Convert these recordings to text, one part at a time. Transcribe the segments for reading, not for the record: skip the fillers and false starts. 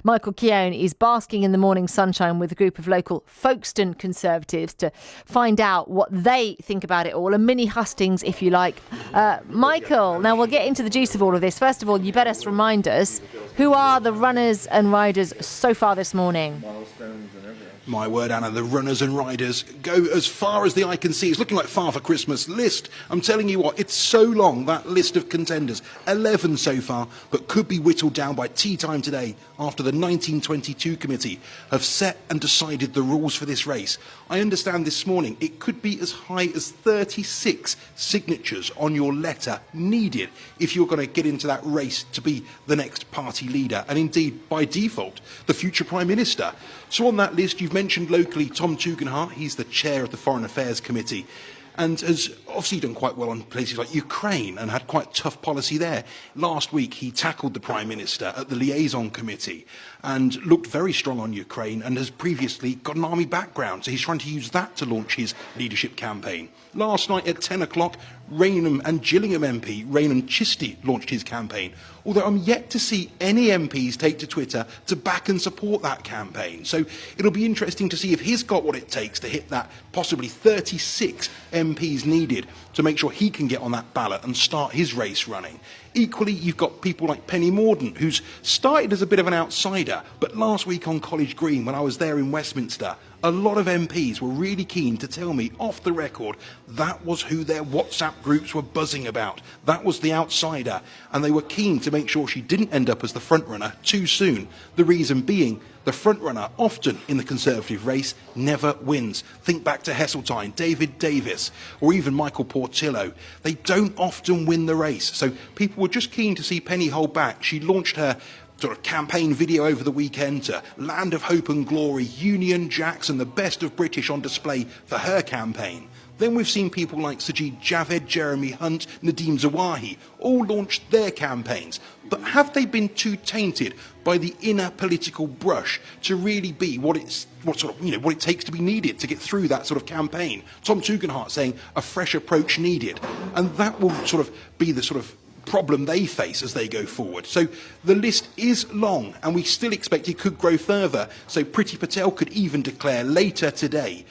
Michael Keohan is basking in the morning sunshine with a group of local Folkestone Conservatives to find out what they think about it all. A mini hustings, if you like. Michael, now we'll get into the juice of all of this. First of all, you better remind us, who are the runners and riders so far this morning? My word, Anna, the runners and riders go as far as the eye can see. It's looking like Father Christmas list. I'm telling you what, it's so long, that list of contenders. 11 so far, but could be whittled down by tea time today after the 1922 committee have set and decided the rules for this race. I understand this morning it could be as high as 36 signatures on your letter needed if you're going to get into that race to be the next party leader, and indeed, by default, the future Prime Minister. So on that list, you've mentioned locally Tom Tugendhat. He's the chair of the Foreign Affairs Committee and has obviously done quite well on places like Ukraine and had quite tough policy there. Last week, he tackled the Prime Minister at the Liaison Committee and looked very strong on Ukraine and has previously got an army background, so he's trying to use that to launch his leadership campaign. Last night at 10 o'clock, Rainham and Gillingham MP Rainham Chistey launched his campaign, although I'm yet to see any MPs take to Twitter to back and support that campaign. So it'll be interesting to see if he's got what it takes to hit that possibly 36 MPs needed to make sure he can get on that ballot and start his race running. Equally, you've got people like Penny Mordaunt, who's started as a bit of an outsider, but last week on College Green, when I was there in Westminster, a lot of MPs were really keen to tell me off the record that was who their WhatsApp groups were buzzing about. That was the outsider, and they were keen to make sure she didn't end up as the frontrunner too soon. The reason being, the frontrunner, often in the Conservative race, never wins. Think back to Heseltine, David Davis, or even Michael Portillo. They don't often win the race, so people were just keen to see Penny hold back. She launched her sort of campaign video over the weekend to Land of Hope and Glory, Union Jacks and the best of British on display for her campaign. Then we've seen people like Sajid Javid, Jeremy Hunt, Nadeem Zawahi all launched their campaigns. But have they been too tainted by the inner political brush to really be what it takes to be needed to get through that sort of campaign? Tom Tugendhat saying a fresh approach needed, and that will sort of be the sort of problem they face as they go forward. So the list is long, and we still expect it could grow further. So Priti Patel could even declare later today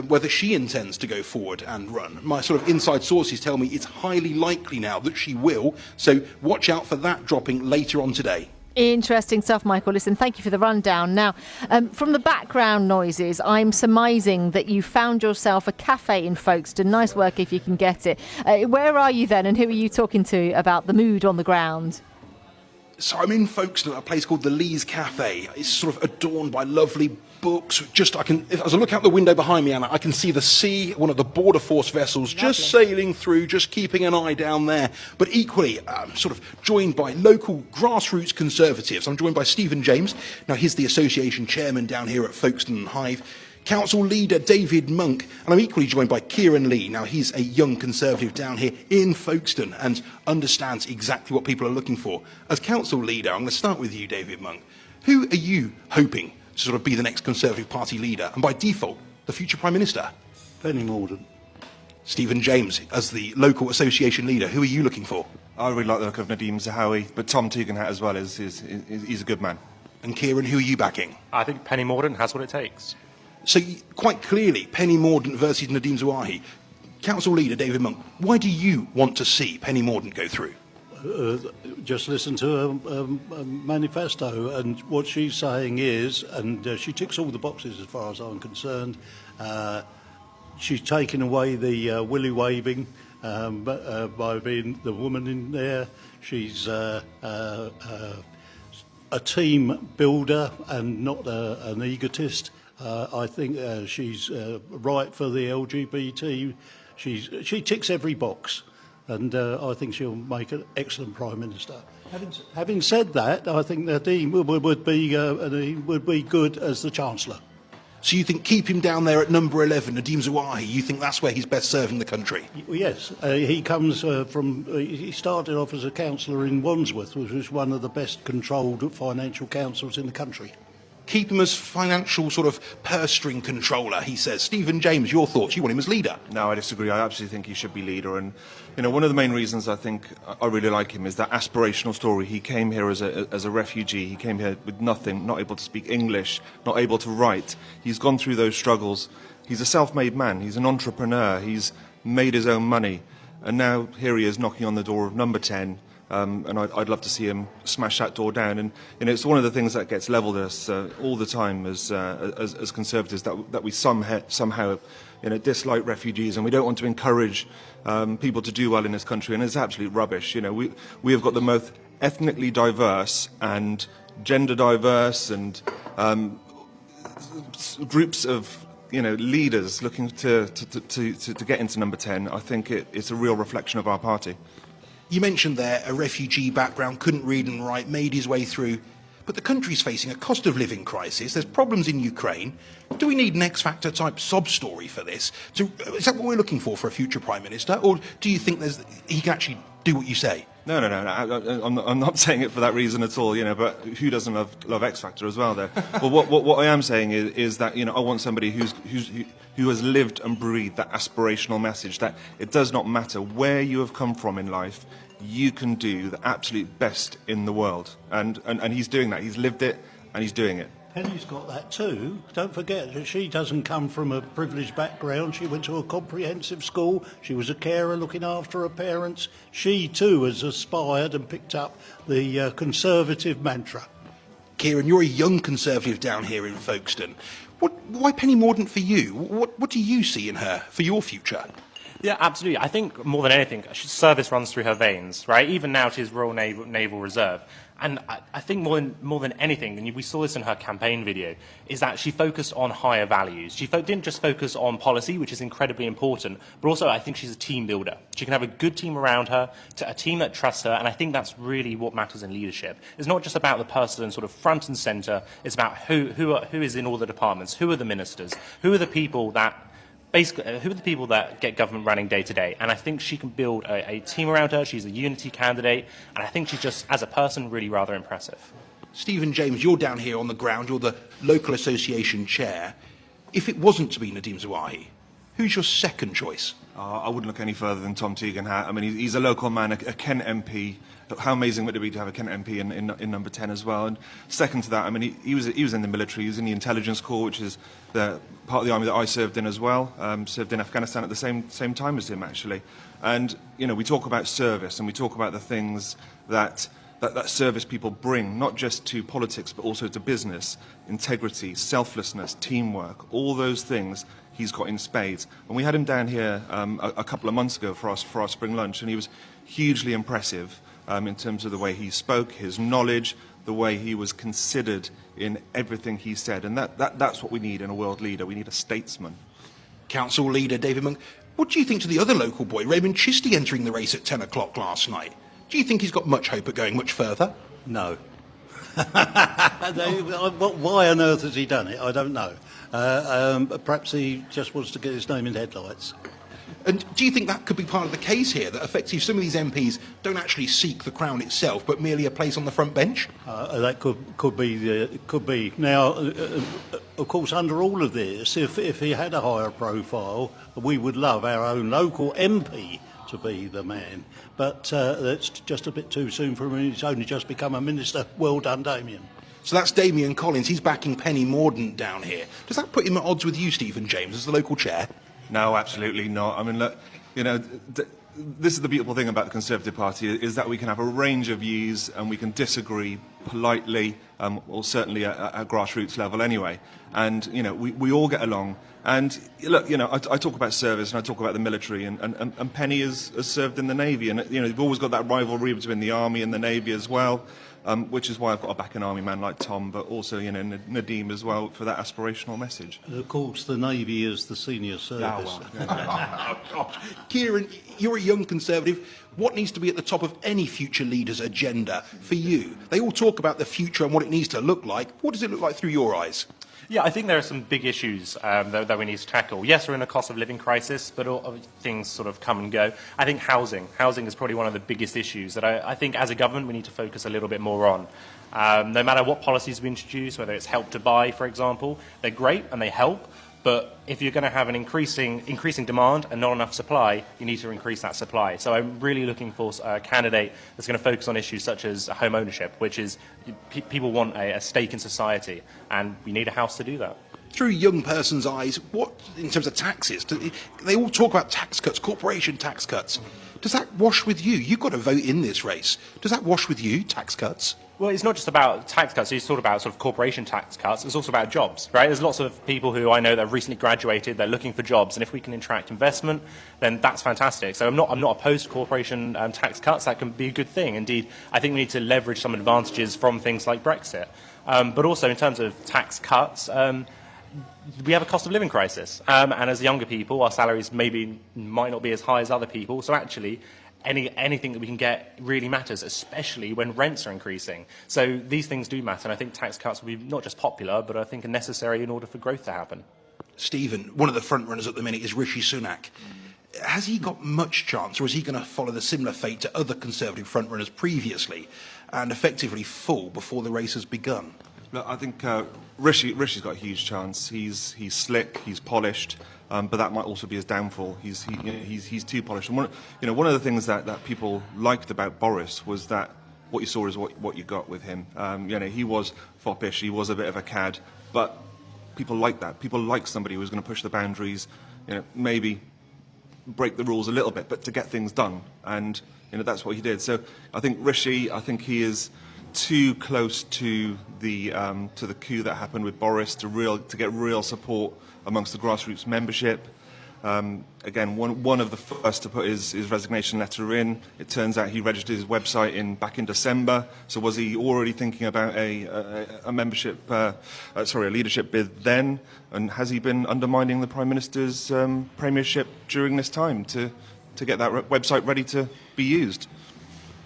whether she intends to go forward and run. My sort of inside sources tell me it's highly likely now that she will, so watch out for that dropping later on today. Interesting stuff, Michael. Listen, thank you for the rundown. Now, from the background noises, I'm surmising that you found yourself a cafe in Folkestone. Nice work if you can get it. Where are you then, and who are you talking to about the mood on the ground? So I'm in Folkestone at a place called the Leas Cafe. It's sort of adorned by lovely books. As I look out the window behind me, Anna, I can see the sea, one of the border force vessels, just sailing through, just keeping an eye down there. But equally, I'm sort of joined by local grassroots Conservatives. I'm joined by Stephen James. Now, he's the association chairman down here at Folkestone and Hive. Council leader David Monk, and I'm equally joined by Kieran Leigh. Now, he's a young Conservative down here in Folkestone and understands exactly what people are looking for. As Council leader, I'm going to start with you, David Monk. Who are you hoping to sort of be the next Conservative Party leader, and by default, the future Prime Minister? Penny Mordaunt. Stephen James, as the local association leader, who are you looking for? I really like the look of Nadeem Zahawi, but Tom Tugendhat as well he's a good man. And Kieran, who are you backing? I think Penny Mordaunt has what it takes. So quite clearly, Penny Mordaunt versus Nadeem Zawahi. Council leader David Monk, why do you want to see Penny Mordaunt go through? Just listen to her manifesto, and what she's saying is, and she ticks all the boxes as far as I'm concerned. She's taken away the willy waving by being the woman in there. She's a team builder and not an egotist. I think she's right for the LGBT. She ticks every box, and I think she'll make an excellent Prime Minister. Having said that, I think Nadeem would be good as the Chancellor. So you think keep him down there at number 11, Nadeem Zawahi, you think that's where he's best serving the country? Yes, he comes he started off as a councillor in Wandsworth, which was one of the best controlled financial councils in the country. Keep him as financial sort of purse string controller, he says. Stephen James, your thoughts? You want him as leader? No, I disagree. I absolutely think he should be leader. And, one of the main reasons I think I really like him is that aspirational story. He came here as a refugee. He came here with nothing, not able to speak English, not able to write. He's gone through those struggles. He's a self-made man. He's an entrepreneur. He's made his own money. And now here he is knocking on the door of number 10. And I'd love to see him smash that door down. And it's one of the things that gets levelled at us all the time as Conservatives, that we somehow dislike refugees, and we don't want to encourage people to do well in this country. And it's absolute rubbish. We have got the most ethnically diverse and gender diverse and groups of leaders looking to get into number 10. I think it's a real reflection of our party. You mentioned there a refugee background, couldn't read and write, made his way through. But the country's facing a cost of living crisis. There's problems in Ukraine. Do we need an X Factor type sob story for this? Is that what we're looking for a future Prime Minister? Or do you think he can actually do what you say? No. I'm not saying it for that reason at all, but who doesn't love X Factor as well, though? Well, what I am saying is that, I want somebody who has lived and breathed that aspirational message, that it does not matter where you have come from in life, you can do the absolute best in the world. And he's doing that. He's lived it and he's doing it. Penny's got that too. Don't forget that she doesn't come from a privileged background. She went to a comprehensive school. She was a carer looking after her parents. She too has aspired and picked up the Conservative mantra. Kieran, you're a young Conservative down here in Folkestone. Why Penny Mordaunt for you? What do you see in her for your future? Yeah, absolutely. I think more than anything, service runs through her veins, right? Even now she's Royal Naval Reserve. And I think more than anything, and we saw this in her campaign video, is that she focused on higher values. She didn't just focus on policy, which is incredibly important, but also I think she's a team builder. She can have a good team around her, a team that trusts her, and I think that's really what matters in leadership. It's not just about the person sort of front and centre, it's about who is in all the departments, who are the ministers, who are the people that get government running day to day. And I think she can build a team around her. She's a unity candidate. And I think she's just, as a person, really rather impressive. Stephen James, you're down here on the ground. You're the local association chair. If it wasn't to be Nadeem Zawahi, who's your second choice? I wouldn't look any further than Tom Teagan. I mean, he's a local man, a Kent MP. How amazing would it be to have a Kent MP in number 10 as well? And second to that, I mean, he was in the military. He was in the intelligence corps, which is the part of the army that I served in as well. Served in Afghanistan at the same time as him, actually. And we talk about service, and we talk about the things that service people bring, not just to politics, but also to business, integrity, selflessness, teamwork, all those things he's got in spades. And we had him down here a couple of months ago for our spring lunch, and he was hugely impressive in terms of the way he spoke, his knowledge, the way he was considered in everything he said. And that's what we need in a world leader. We need a statesman. Council leader David Monk, what do you think to the other local boy, Raymond Chisty, entering the race at 10 o'clock last night? Do you think he's got much hope at going much further? No. Why on earth has he done it? I don't know. Perhaps he just wants to get his name in headlights. And do you think that could be part of the case here, that effectively some of these MPs don't actually seek the crown itself, but merely a place on the front bench? That could be. Now, of course, under all of this, if he had a higher profile, we would love our own local MP to be the man. But that's just a bit too soon for him. He's only just become a minister. Well done, Damien. So that's Damien Collins. He's backing Penny Mordaunt down here. Does that put him at odds with you, Stephen James, as the local chair? No, absolutely not. I mean, look, this is the beautiful thing about the Conservative Party, is that we can have a range of views and we can disagree politely, or certainly at grassroots level anyway. And, we all get along. And, look, I talk about service and I talk about the military, and Penny has served in the Navy. And, you've always got that rivalry between the Army and the Navy as well. Which is why I've got to back an army man like Tom, but also, Nadeem as well, for that aspirational message. Of course, the Navy is the senior service. Oh, gosh. Kieran, you're a young Conservative. What needs to be at the top of any future leader's agenda for you? They all talk about the future and what it needs to look like. What does it look like through your eyes? Yeah, I think there are some big issues that we need to tackle. Yes, we're in a cost of living crisis, but all things sort of come and go. I think housing is probably one of the biggest issues that I think as a government we need to focus a little bit more on. No matter what policies we introduce, whether it's Help to Buy, for example, they're great and they help. But if you're going to have an increasing demand and not enough supply, you need to increase that supply. So I'm really looking for a candidate that's going to focus on issues such as home ownership, which is people want a stake in society, and we need a house to do that. Through a young person's eyes, what, in terms of taxes, they all talk about tax cuts, corporation tax cuts. Does that wash with you? You've got to vote in this race. Does that wash with you, tax cuts? Well, it's not just about tax cuts. It's sort of about corporation tax cuts. It's also about jobs, right? There's lots of people who I know that have recently graduated. They're looking for jobs, and if we can attract investment, then that's fantastic. So I'm not opposed to corporation tax cuts. That can be a good thing. Indeed, I think we need to leverage some advantages from things like Brexit. But also in terms of tax cuts, we have a cost of living crisis, and as younger people, our salaries might not be as high as other people. So actually, anything that we can get really matters, especially when rents are increasing. So these things do matter, and I think tax cuts will be not just popular, but I think are necessary in order for growth to happen. Stephen, one of the front runners at the minute is Rishi Sunak. Has he got much chance, or is he going to follow the similar fate to other Conservative front runners previously and effectively fall before the race has begun? Look, I think Rishi's got a huge chance. He's slick, he's polished, but that might also be his downfall. He's too polished. And one of the things that people liked about Boris was that what you saw is what you got with him. He was foppish, he was a bit of a cad, but people like that. People like somebody who was going to push the boundaries, maybe break the rules a little bit, but to get things done. And that's what he did. So I think Rishi, he is too close to the coup that happened with Boris to get real support amongst the grassroots membership. Again, one of the first to put his resignation letter in. It turns out he registered his website back in December. So was he already thinking about a leadership bid then? And has he been undermining the Prime Minister's premiership during this time to get that website ready to be used?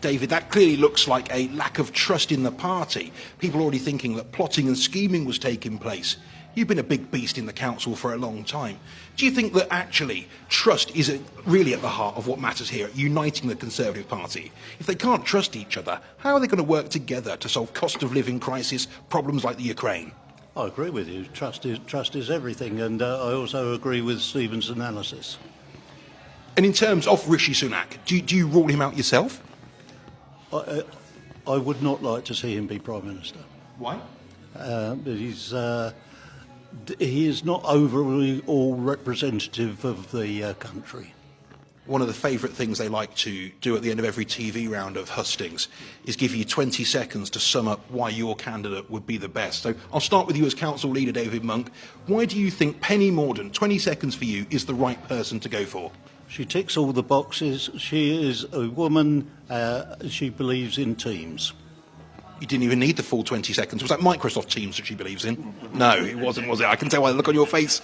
David, that clearly looks like a lack of trust in the party. People are already thinking that plotting and scheming was taking place. You've been a big beast in the council for a long time. Do you think that actually trust is really at the heart of what matters here, uniting the Conservative Party? If they can't trust each other, how are they going to work together to solve cost of living crisis, problems like the Ukraine? I agree with you. Trust is everything, and I also agree with Stephen's analysis. And in terms of Rishi Sunak, do you rule him out yourself? I would not like to see him be Prime Minister. Why? He is not overly all representative of the country. One of the favourite things they like to do at the end of every TV round of hustings is give you 20 seconds to sum up why your candidate would be the best. So I'll start with you as council leader, David Monk. Why do you think Penny Mordaunt, 20 seconds for you, is the right person to go for? She ticks all the boxes. She is a woman. She believes in teams. You didn't even need the full 20 seconds. Was that Microsoft Teams that she believes in? No, it wasn't, was it? I can tell by the look on your face.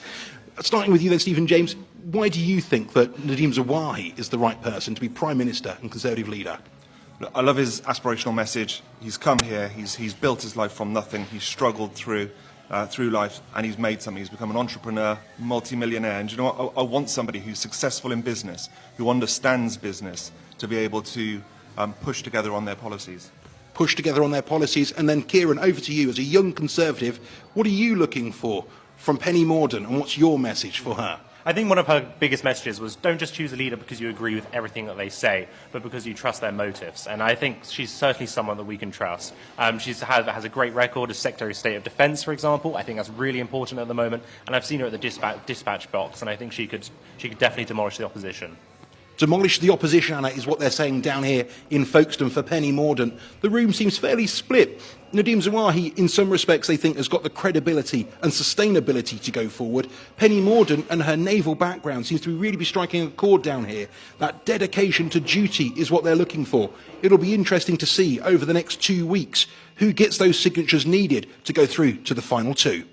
Starting with you then, Stephen James, why do you think that Nadhim Zawahi is the right person to be Prime Minister and Conservative leader? I love his aspirational message. He's come here, he's built his life from nothing, he's struggled through life, and he's made something. He's become an entrepreneur, multi-millionaire. And you know what? I want somebody who's successful in business, who understands business, to be able to push together on their policies. Push together on their policies. And then, Kieran, over to you. As a young Conservative, what are you looking for from Penny Mordaunt, and what's your message for her? I think one of her biggest messages was don't just choose a leader because you agree with everything that they say, but because you trust their motives. And I think she's certainly someone that we can trust. She has a great record as Secretary of State of Defence, for example. I think that's really important at the moment. And I've seen her at the dispatch box, and I think she could definitely demolish the opposition. Demolish the opposition, Anna, is what they're saying down here in Folkestone for Penny Mordaunt. The room seems fairly split. Nadhim Zawahi, in some respects, they think has got the credibility and sustainability to go forward. Penny Mordaunt and her naval background seems to really be striking a chord down here. That dedication to duty is what they're looking for. It'll be interesting to see over the next 2 weeks who gets those signatures needed to go through to the final two.